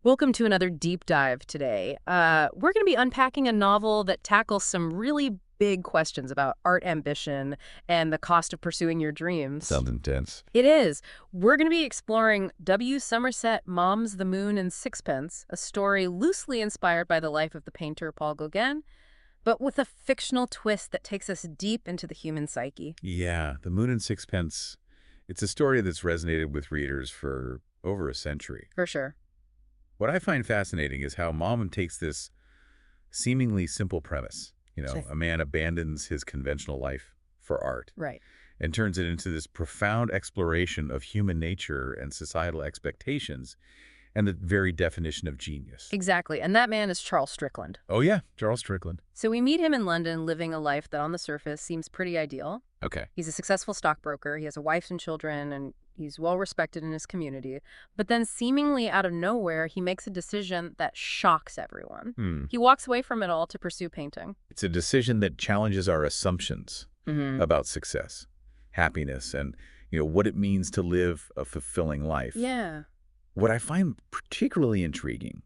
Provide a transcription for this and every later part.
Welcome to another deep dive today. We're going to be unpacking a novel that tackles some really big questions about art ambition and the cost of pursuing your dreams. Sounds intense. It is. We're going to be exploring W. Somerset Maugham's The Moon and Sixpence, a story loosely inspired by the life of the painter Paul Gauguin, but with a fictional twist that takes us deep into the human psyche. Yeah, The Moon and Sixpence. It's a story that's resonated with readers for over a century. For sure. What I find fascinating is how Maugham takes this seemingly simple premise. A man abandons his conventional life for art Right. and turns it into this profound exploration of human nature and societal expectations and the very definition of genius. Exactly. And that man is Charles Strickland. Oh, yeah, Charles Strickland. So we meet him in London living a life that on the surface seems pretty ideal. Okay. He's a successful stockbroker, he has a wife and children, and he's well respected in his community. But then seemingly out of nowhere, he makes a decision that shocks everyone. He walks away from it all to pursue painting. It's a decision that challenges our assumptions about success, happiness, and what it means to live a fulfilling life. Yeah. What I find particularly intriguing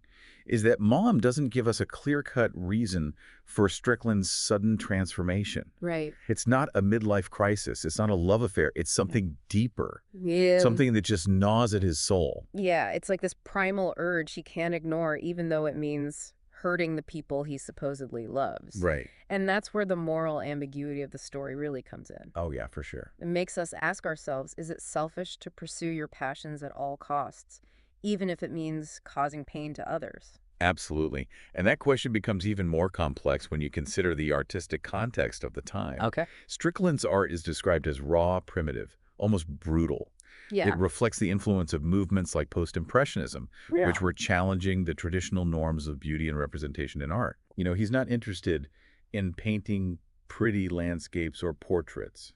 is that Maugham doesn't give us a clear-cut reason for Strickland's sudden transformation. Right. It's not a midlife crisis. It's not a love affair. It's something deeper, Yeah. something that just gnaws at his soul. Yeah, it's like this primal urge he can't ignore, even though it means hurting the people he supposedly loves. Right. And that's where the moral ambiguity of the story really comes in. Oh, yeah, for sure. It makes us ask ourselves, is it selfish to pursue your passions at all costs, even if it means causing pain to others? Absolutely. And that question becomes even more complex when you consider the artistic context of the time. Okay. Strickland's art is described as raw, primitive, almost brutal. Yeah. It reflects the influence of movements like post-impressionism, which were challenging the traditional norms of beauty and representation in art. He's not interested in painting pretty landscapes or portraits.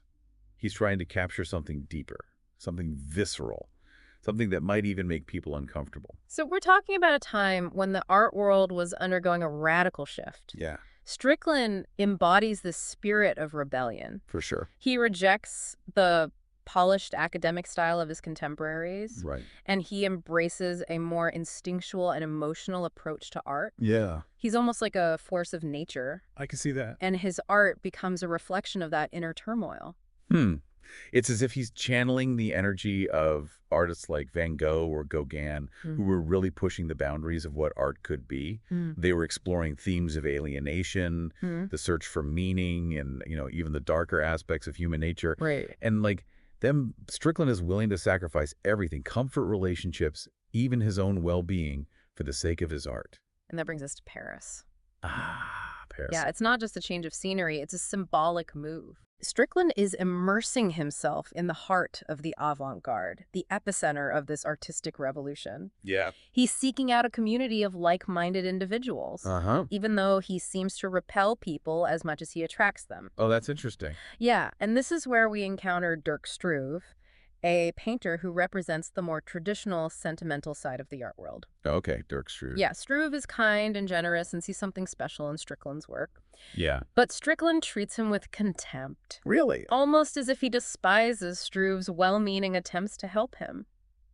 He's trying to capture something deeper, something visceral, something that might even make people uncomfortable. So we're talking about a time when the art world was undergoing a radical shift. Yeah, Strickland embodies the spirit of rebellion. for sure. He rejects the polished academic style of his contemporaries, Right. and he embraces a more instinctual and emotional approach to art. Yeah, He's almost like a force of nature, I can see that. and his art becomes a reflection of that inner turmoil. It's as if he's channeling the energy of artists like Van Gogh or Gauguin, who were really pushing the boundaries of what art could be. They were exploring themes of alienation, the search for meaning, and even the darker aspects of human nature. Right. And Strickland is willing to sacrifice everything, comfort, relationships, even his own well-being, for the sake of his art. And that brings us to Paris. Paris. Yeah, it's not just a change of scenery, it's a symbolic move. Strickland is immersing himself in the heart of the avant-garde, the epicenter of this artistic revolution. Yeah. He's seeking out a community of like-minded individuals, even though he seems to repel people as much as he attracts them. Oh, that's interesting. Yeah, and this is where we encounter Dirk Struve, a painter who represents the more traditional, sentimental side of the art world. Okay, Dirk Struve. Yeah, Struve is kind and generous and sees something special in Strickland's work. Yeah. But Strickland treats him with contempt, Really? almost as if he despises Struve's well-meaning attempts to help him.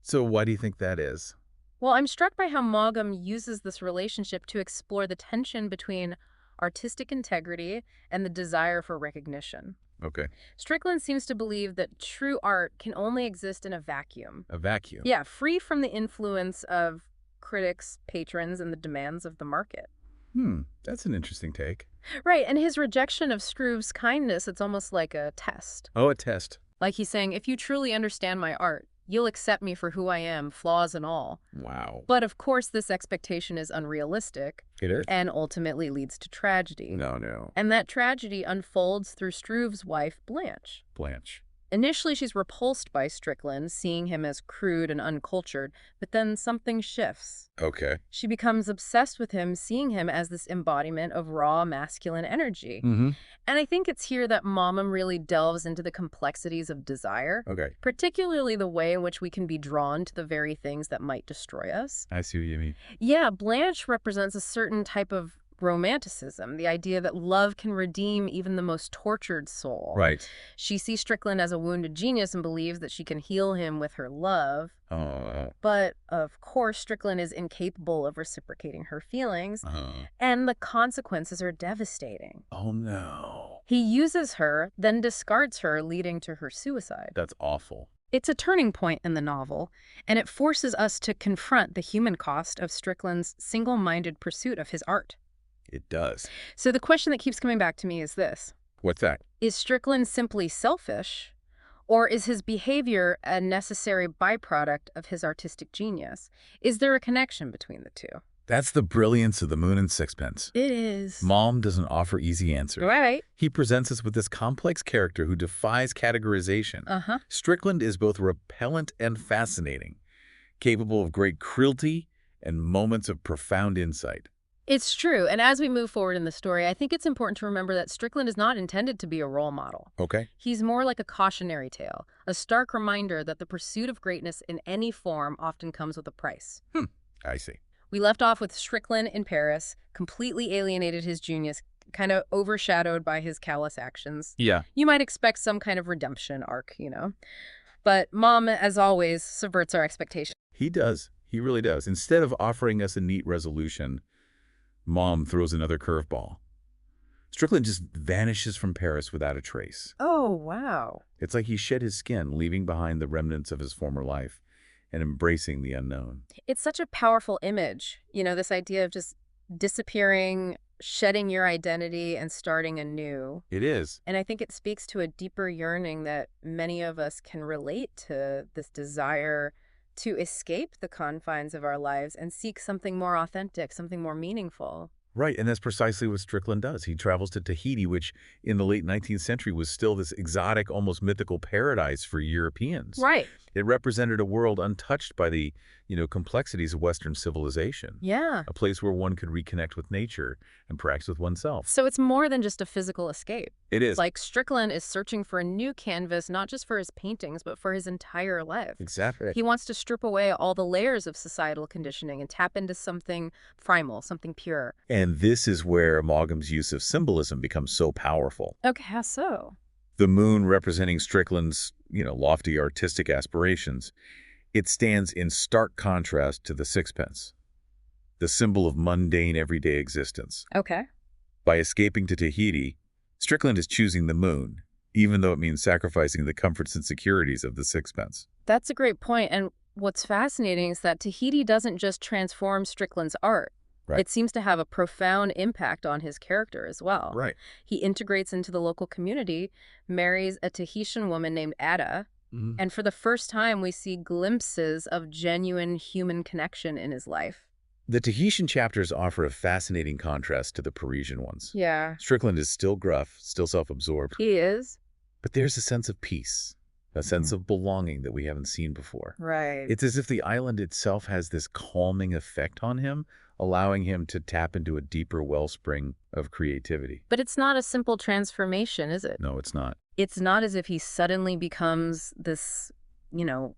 So why do you think that is? Well, I'm struck by how Maugham uses this relationship to explore the tension between artistic integrity and the desire for recognition. Okay. Strickland seems to believe that true art can only exist in a vacuum. A vacuum. Yeah, free from the influence of critics, patrons, and the demands of the market. That's an interesting take. Right, and his rejection of Struve's kindness, it's almost like a test. Oh, a test. Like he's saying, if you truly understand my art, you'll accept me for who I am, flaws and all. Wow. But of course, this expectation is unrealistic It is? and ultimately leads to tragedy. No. And that tragedy unfolds through Struve's wife, Blanche. Blanche. Initially, she's repulsed by Strickland, seeing him as crude and uncultured, but then something shifts. Okay. She becomes obsessed with him, seeing him as this embodiment of raw masculine energy. And I think it's here that Maugham really delves into the complexities of desire, Okay. particularly the way in which we can be drawn to the very things that might destroy us. I see what you mean. Yeah, Blanche represents a certain type of romanticism, the idea that love can redeem even the most tortured soul. Right. She sees Strickland as a wounded genius and believes that she can heal him with her love. Oh, But, of course, Strickland is incapable of reciprocating her feelings, uh, and the consequences are devastating. oh no. He uses her, then discards her, leading to her suicide. That's awful. It's a turning point in the novel, and it forces us to confront the human cost of Strickland's single-minded pursuit of his art. It does. So the question that keeps coming back to me is this. What's that? Is Strickland simply selfish, or is his behavior a necessary byproduct of his artistic genius? Is there a connection between the two? That's the brilliance of the Moon and Sixpence. It is. Maugham doesn't offer easy answers. Right. He presents us with this complex character who defies categorization. Uh-huh. Strickland is both repellent and fascinating, capable of great cruelty and moments of profound insight. It's true, and as we move forward in the story, I think it's important to remember that Strickland is not intended to be a role model. Okay. He's more like a cautionary tale, a stark reminder that the pursuit of greatness in any form often comes with a price. I see. We left off with Strickland in Paris, completely alienated his genius, kind of overshadowed by his callous actions. Yeah. You might expect some kind of redemption arc, But Maugham, as always, subverts our expectations. He does. He really does. Instead of offering us a neat resolution, Maugham throws another curveball. Strickland just vanishes from Paris without a trace. Oh, wow. It's like he shed his skin, leaving behind the remnants of his former life and embracing the unknown. It's such a powerful image, this idea of just disappearing, shedding your identity, and starting anew. It is. And I think it speaks to a deeper yearning that many of us can relate to, this desire to escape the confines of our lives and seek something more authentic, something more meaningful. Right, and that's precisely what Strickland does. He travels to Tahiti, which in the late 19th century was still this exotic, almost mythical paradise for Europeans. Right. It represented a world untouched by the, complexities of Western civilization. Yeah. A place where one could reconnect with nature and perhaps with oneself. So it's more than just a physical escape. It is. Like Strickland is searching for a new canvas, not just for his paintings, but for his entire life. Exactly. He wants to strip away all the layers of societal conditioning and tap into something primal, something pure. And this is where Maugham's use of symbolism becomes so powerful. Okay, how so? The moon representing Strickland's, lofty artistic aspirations, it stands in stark contrast to the sixpence, the symbol of mundane everyday existence. Okay. By escaping to Tahiti, Strickland is choosing the moon, even though it means sacrificing the comforts and securities of the sixpence. That's a great point. And what's fascinating is that Tahiti doesn't just transform Strickland's art. Right. It seems to have a profound impact on his character as well. Right. He integrates into the local community, marries a Tahitian woman named Ada, and for the first time we see glimpses of genuine human connection in his life. The Tahitian chapters offer a fascinating contrast to the Parisian ones. Yeah. Strickland is still gruff, still self-absorbed, He is. but there's a sense of peace, a sense of belonging that we haven't seen before. Right. It's as if the island itself has this calming effect on him, allowing him to tap into a deeper wellspring of creativity. But it's not a simple transformation, is it? No, it's not. It's not as if he suddenly becomes this,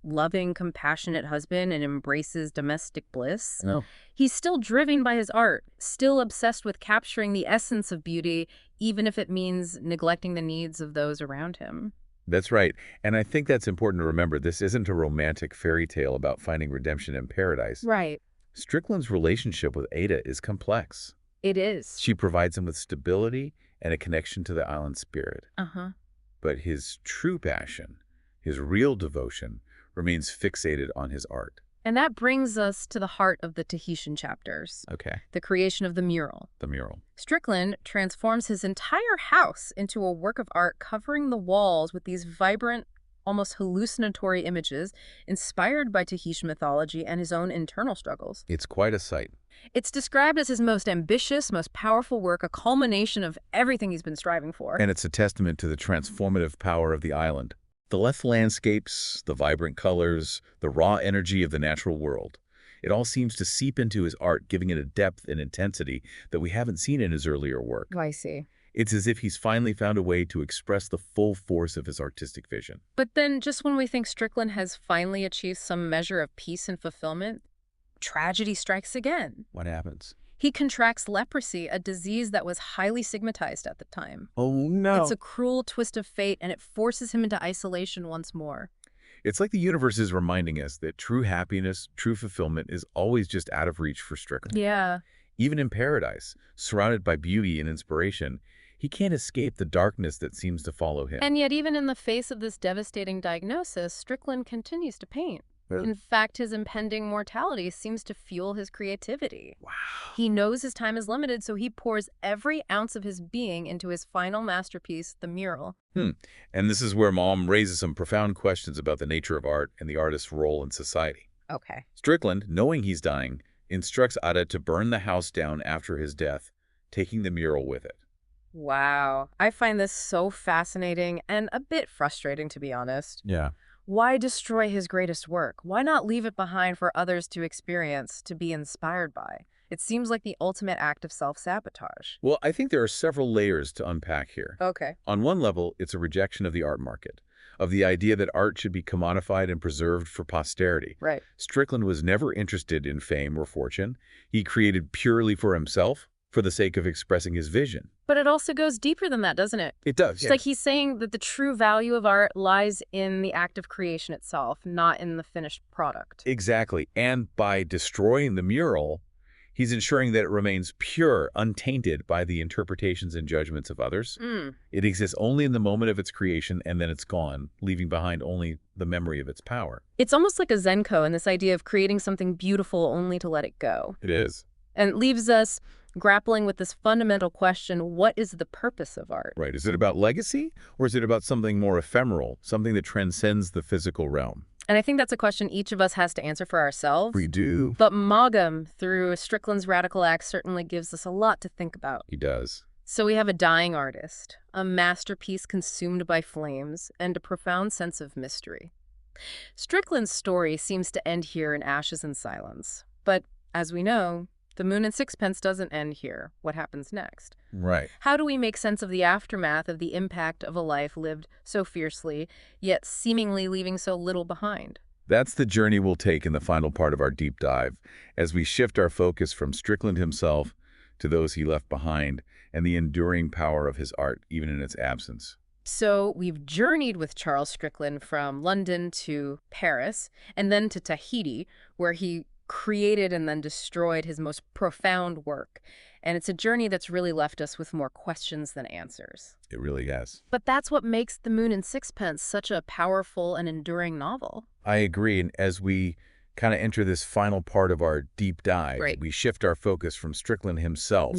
loving, compassionate husband and embraces domestic bliss. No. He's still driven by his art, still obsessed with capturing the essence of beauty, even if it means neglecting the needs of those around him. That's right. And I think that's important to remember. This isn't a romantic fairy tale about finding redemption in paradise. Right. Strickland's relationship with Ada is complex. It is. She provides him with stability and a connection to the island spirit. Uh-huh. But his true passion, his real devotion, remains fixated on his art. And that brings us to the heart of the Tahitian chapters. Okay. The creation of the mural. The mural. Strickland transforms his entire house into a work of art covering the walls with these vibrant, almost hallucinatory images inspired by Tahitian mythology and his own internal struggles. It's quite a sight. It's described as his most ambitious, most powerful work, a culmination of everything he's been striving for. And it's a testament to the transformative power of the island. The lush landscapes, the vibrant colors, the raw energy of the natural world. It all seems to seep into his art, giving it a depth and intensity that we haven't seen in his earlier work. I see. It's as if he's finally found a way to express the full force of his artistic vision. But then, just when we think Strickland has finally achieved some measure of peace and fulfillment, tragedy strikes again. What happens? He contracts leprosy, a disease that was highly stigmatized at the time. Oh, no. It's a cruel twist of fate, and it forces him into isolation once more. It's like the universe is reminding us that true happiness, true fulfillment is always just out of reach for Strickland. Yeah. Even in paradise, surrounded by beauty and inspiration, he can't escape the darkness that seems to follow him. And yet, even in the face of this devastating diagnosis, Strickland continues to paint. In fact, his impending mortality seems to fuel his creativity. Wow. He knows his time is limited, so he pours every ounce of his being into his final masterpiece, the mural. And this is where Maugham raises some profound questions about the nature of art and the artist's role in society. Okay. Strickland, knowing he's dying, instructs Ada to burn the house down after his death, taking the mural with it. Wow. I find this so fascinating and a bit frustrating, to be honest. Yeah. Why destroy his greatest work? Why not leave it behind for others to experience, to be inspired by? It seems like the ultimate act of self-sabotage. Well, I think there are several layers to unpack here. Okay. On one level, it's a rejection of the art market, of the idea that art should be commodified and preserved for posterity. Right. Strickland was never interested in fame or fortune. He created purely for himself, for the sake of expressing his vision. But it also goes deeper than that, doesn't it? It does, It's like he's saying that the true value of art lies in the act of creation itself, not in the finished product. Exactly. And by destroying the mural, he's ensuring that it remains pure, untainted by the interpretations and judgments of others. It exists only in the moment of its creation, and then it's gone, leaving behind only the memory of its power. It's almost like a Zenko in this idea of creating something beautiful only to let it go. It is. And it leaves us grappling with this fundamental question, what is the purpose of art? Right. Is it about legacy, or is it about something more ephemeral, something that transcends the physical realm? And I think that's a question each of us has to answer for ourselves. We do. But Maugham, through Strickland's radical acts, certainly gives us a lot to think about. He does. So we have a dying artist, a masterpiece consumed by flames, and a profound sense of mystery. Strickland's story seems to end here in ashes and silence. But as we know, the Moon and Sixpence doesn't end here. What happens next? Right. How do we make sense of the aftermath of the impact of a life lived so fiercely, yet seemingly leaving so little behind? That's the journey we'll take in the final part of our deep dive, as we shift our focus from Strickland himself to those he left behind and the enduring power of his art, even in its absence. So we've journeyed with Charles Strickland from London to Paris, and then to Tahiti, where he created and then destroyed his most profound work. And it's a journey that's really left us with more questions than answers. It really has. But that's what makes The Moon and Sixpence such a powerful and enduring novel. I agree. And as we kind of enter this final part of our deep dive, Right. we shift our focus from Strickland himself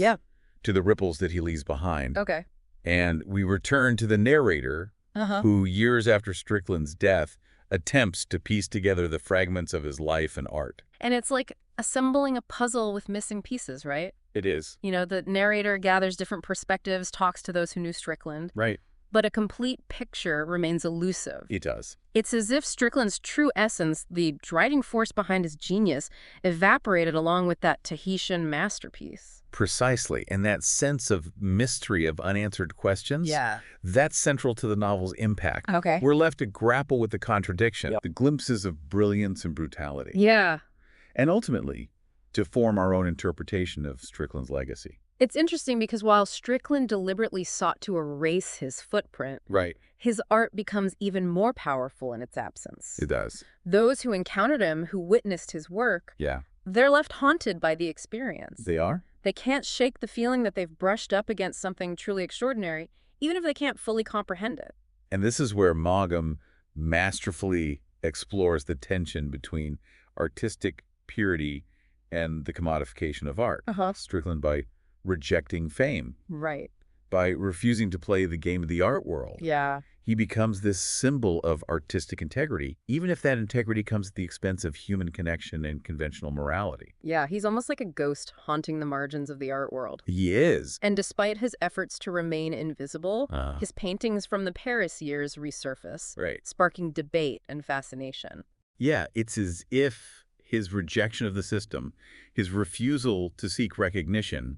to the ripples that he leaves behind. Okay. And we return to the narrator, who years after Strickland's death attempts to piece together the fragments of his life and art. And it's like assembling a puzzle with missing pieces, right? It is. You know, the narrator gathers different perspectives, talks to those who knew Strickland, Right. but a complete picture remains elusive. It does. It's as if Strickland's true essence, the driving force behind his genius, evaporated along with that Tahitian masterpiece. Precisely. And that sense of mystery of unanswered questions, that's central to the novel's impact. Okay. We're left to grapple with the contradiction, the glimpses of brilliance and brutality. Yeah. And ultimately, to form our own interpretation of Strickland's legacy. It's interesting because while Strickland deliberately sought to erase his footprint, Right. his art becomes even more powerful in its absence. It does. Those who encountered him, who witnessed his work, Yeah. they're left haunted by the experience. They are? They can't shake the feeling that they've brushed up against something truly extraordinary, even if they can't fully comprehend it. And this is where Maugham masterfully explores the tension between artistic purity and the commodification of art. Strickland by rejecting fame, Right. by refusing to play the game of the art world. Yeah. He becomes this symbol of artistic integrity, even if that integrity comes at the expense of human connection and conventional morality. Yeah, he's almost like a ghost haunting the margins of the art world. He is. And despite his efforts to remain invisible, his paintings from the Paris years resurface, Right. sparking debate and fascination. Yeah, it's as if his rejection of the system, his refusal to seek recognition,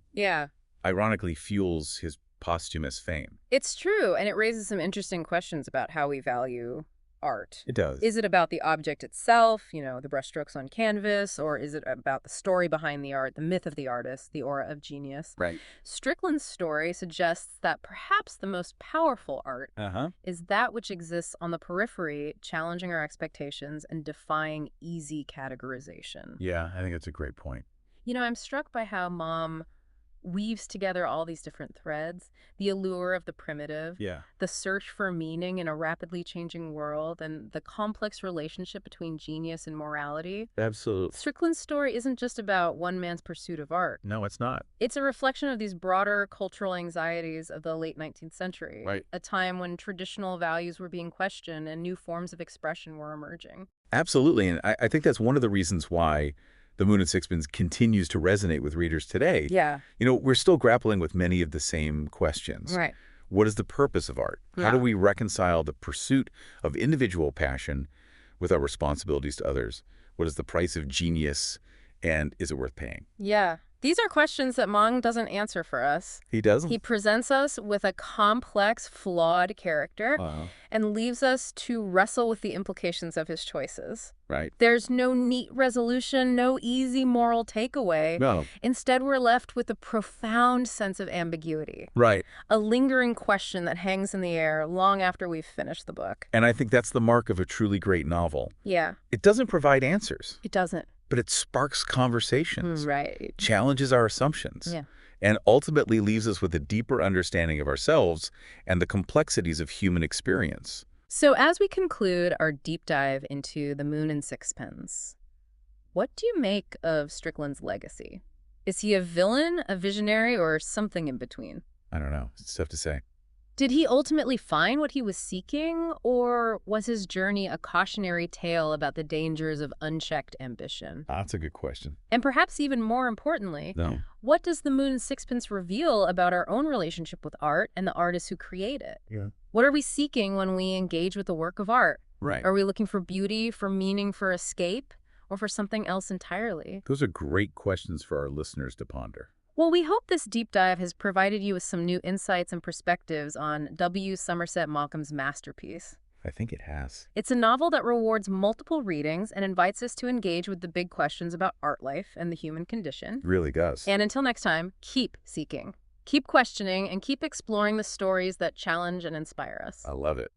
ironically fuels his posthumous fame. It's true, and it raises some interesting questions about how we value art. It does. Is it about the object itself, the brushstrokes on canvas, or is it about the story behind the art, the myth of the artist, the aura of genius? Right. Strickland's story suggests that perhaps the most powerful art is that which exists on the periphery, challenging our expectations and defying easy categorization. Yeah, I think that's a great point. I'm struck by how Maugham weaves together all these different threads, the allure of the primitive, Yeah. the search for meaning in a rapidly changing world, and the complex relationship between genius and morality. Absolutely. Strickland's story isn't just about one man's pursuit of art. No, it's not. It's a reflection of these broader cultural anxieties of the late 19th century, Right. a time when traditional values were being questioned and new forms of expression were emerging. Absolutely. And I think that's one of the reasons why The Moon and Sixpence continues to resonate with readers today. Yeah. We're still grappling with many of the same questions. Right. What is the purpose of art? How do we reconcile the pursuit of individual passion with our responsibilities to others? What is the price of genius, and is it worth paying? Yeah. These are questions that Maugham doesn't answer for us. He doesn't? He presents us with a complex, flawed character and leaves us to wrestle with the implications of his choices. Right. There's no neat resolution, no easy moral takeaway. No. Instead, we're left with a profound sense of ambiguity. Right. A lingering question that hangs in the air long after we've finished the book. And I think that's the mark of a truly great novel. Yeah. It doesn't provide answers, It doesn't. but it sparks conversations, Right. challenges our assumptions, Yeah. and ultimately leaves us with a deeper understanding of ourselves and the complexities of human experience. So as we conclude our deep dive into The Moon and Sixpence, what do you make of Strickland's legacy? Is he a villain, a visionary, or something in between? I don't know. It's tough to say. Did he ultimately find what he was seeking, or was his journey a cautionary tale about the dangers of unchecked ambition? That's a good question. And perhaps even more importantly, what does The Moon and Sixpence reveal about our own relationship with art and the artists who create it? Yeah. What are we seeking when we engage with a work of art? Right. Are we looking for beauty, for meaning, for escape, or for something else entirely? Those are great questions for our listeners to ponder. Well, we hope this deep dive has provided you with some new insights and perspectives on W. Somerset Maugham's masterpiece. I think it has. It's a novel that rewards multiple readings and invites us to engage with the big questions about art life and the human condition. It really does. And until next time, keep seeking, keep questioning, and keep exploring the stories that challenge and inspire us. I love it.